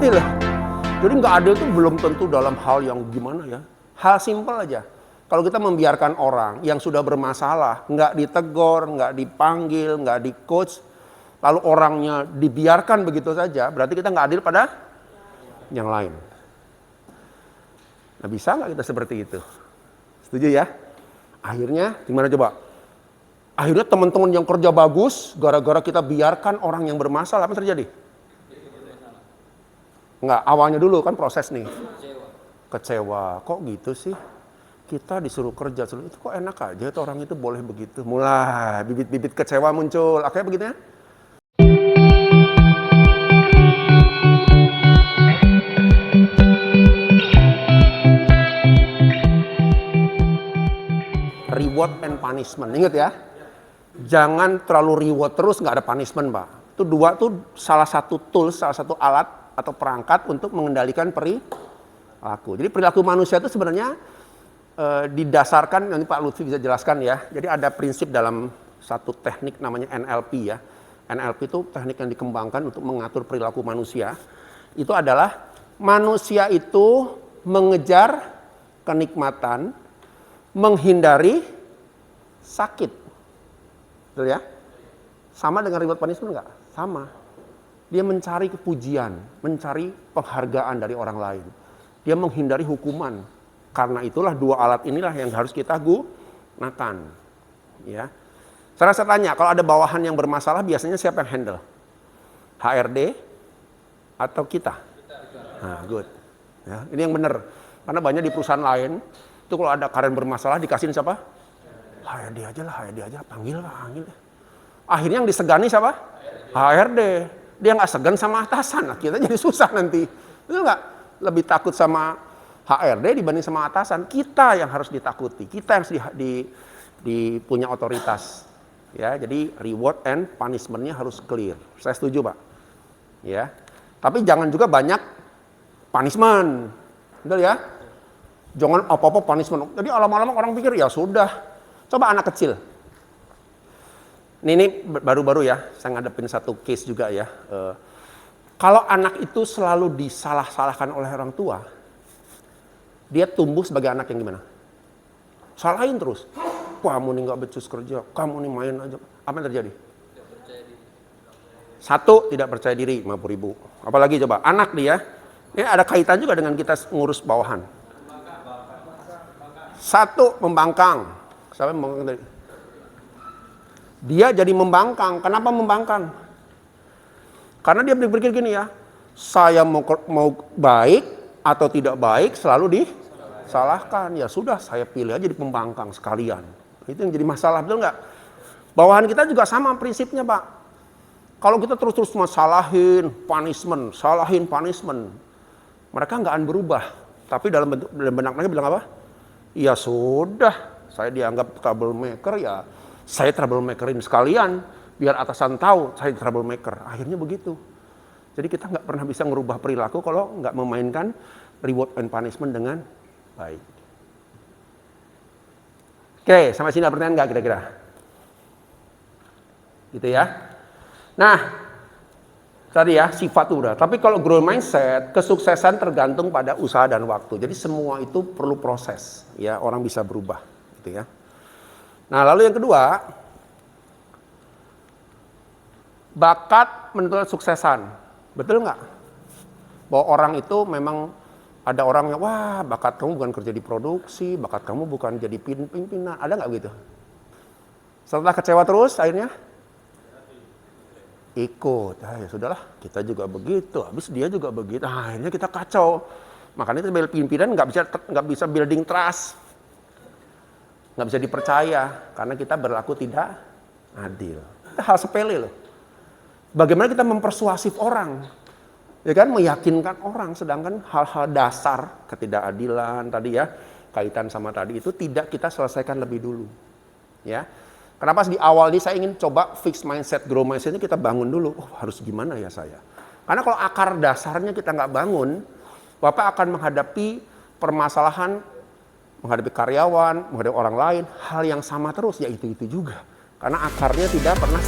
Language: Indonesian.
adil ya. Jadi nggak adil itu belum tentu dalam hal yang gimana ya. Hal simpel aja. Kalau kita membiarkan orang yang sudah bermasalah, nggak ditegur, nggak dipanggil, nggak di-coach, lalu orangnya dibiarkan begitu saja, berarti kita nggak adil pada yang lain. Nah, bisa nggak kita seperti itu? Setuju ya? Akhirnya gimana coba? Akhirnya teman-teman yang kerja bagus, gara-gara kita biarkan orang yang bermasalah, apa terjadi? Enggak, awalnya dulu kan proses nih. Kecewa. Kok gitu sih? Kita disuruh kerja, itu kok enak aja tuh orang itu boleh begitu. Mulai bibit-bibit kecewa muncul. Akhirnya begitu ya? Reward and punishment. Ingat ya? Jangan terlalu reward terus, nggak ada punishment, Pak. Itu dua tuh salah satu tools, salah satu alat atau perangkat untuk mengendalikan perilaku. Jadi perilaku manusia itu sebenarnya didasarkan, nanti Pak Lutfi bisa jelaskan ya. Jadi ada prinsip dalam satu teknik namanya NLP ya. NLP itu teknik yang dikembangkan untuk mengatur perilaku manusia. Itu adalah manusia itu mengejar kenikmatan, menghindari sakit. Betul ya? Sama dengan reward punishment enggak? Sama. Dia mencari kepujian, mencari penghargaan dari orang lain. Dia menghindari hukuman. Karena itulah dua alat inilah yang harus kita gunakan. Ya. Saya tanya, kalau ada bawahan yang bermasalah, biasanya siapa yang handle? HRD atau kita? Nah, good. Ya, ini yang benar. Karena banyak di perusahaan lain, itu kalau ada karyawan bermasalah, dikasihin siapa? HRD aja lah, HRD aja. Panggil. Akhirnya yang disegani siapa? HRD. Dia nggak segan sama atasan, nah, kita jadi susah nanti. Betul nggak? Lebih takut sama HRD dibanding sama atasan. Kita yang harus ditakuti, kita yang punya otoritas. Ya, jadi reward and punishment-nya harus clear. Saya setuju, Pak. Ya, tapi jangan juga banyak punishment, betul ya? Jangan apa-apa punishment. Jadi lama-lama orang pikir ya sudah. Coba anak kecil. Ini baru-baru ya, saya ngadepin satu case juga ya. Kalau anak itu selalu disalah-salahkan oleh orang tua, dia tumbuh sebagai anak yang gimana? Salahin terus. Kamu nih nggak becus kerja, kamu nih main aja. Apa yang terjadi? Satu, tidak percaya diri, 50.000. Apalagi coba, anak dia, ini ada kaitan juga dengan kita ngurus bawahan. Satu, membangkang. Siapa yang membangkang tadi? Dia jadi membangkang. Kenapa membangkang? Karena dia berpikir gini ya, saya mau baik atau tidak baik selalu disalahkan. Ya sudah, saya pilih aja di pembangkang sekalian. Itu yang jadi masalah, betul nggak? Bawahan kita juga sama prinsipnya, Pak. Kalau kita terus-terus salahin punishment, mereka nggak akan berubah. Tapi dalam benak mereka bilang apa? Ya sudah, saya dianggap troublemaker ya. Saya troublemakerin sekalian, biar atasan tahu saya troublemaker. Akhirnya begitu. Jadi kita nggak pernah bisa merubah perilaku kalau nggak memainkan reward and punishment dengan baik. Oke, sampai sini ada pertanyaan nggak kira-kira? Gitu ya. Nah, tadi ya sifat udah. Tapi kalau growth mindset, kesuksesan tergantung pada usaha dan waktu. Jadi semua itu perlu proses. Ya, orang bisa berubah. Gitu ya. Nah, lalu yang kedua, bakat menentukan suksesan. Betul nggak? Bahwa orang itu memang ada orang yang, wah bakat kamu bukan kerja di produksi, bakat kamu bukan jadi pimpinan. Ada nggak gitu? Setelah kecewa terus, akhirnya ikut. Ya sudahlah, kita juga begitu. Habis dia juga begitu. Akhirnya kita kacau. Makanya itu pimpinan nggak bisa building trust. Nggak bisa dipercaya karena kita berlaku tidak adil. Hal sepele loh. Bagaimana kita mempersuasif orang, ya kan, meyakinkan orang, sedangkan hal-hal dasar ketidakadilan tadi ya, kaitan sama tadi itu tidak kita selesaikan lebih dulu. Ya, kenapa di awal ini saya ingin coba fix mindset, grow mindset ini kita bangun dulu. Oh, harus gimana ya saya? Karena kalau akar dasarnya kita nggak bangun, Bapak akan menghadapi permasalahan. Menghadapi karyawan, menghadapi orang lain, hal yang sama terus, ya itu juga. Karena akarnya tidak pernah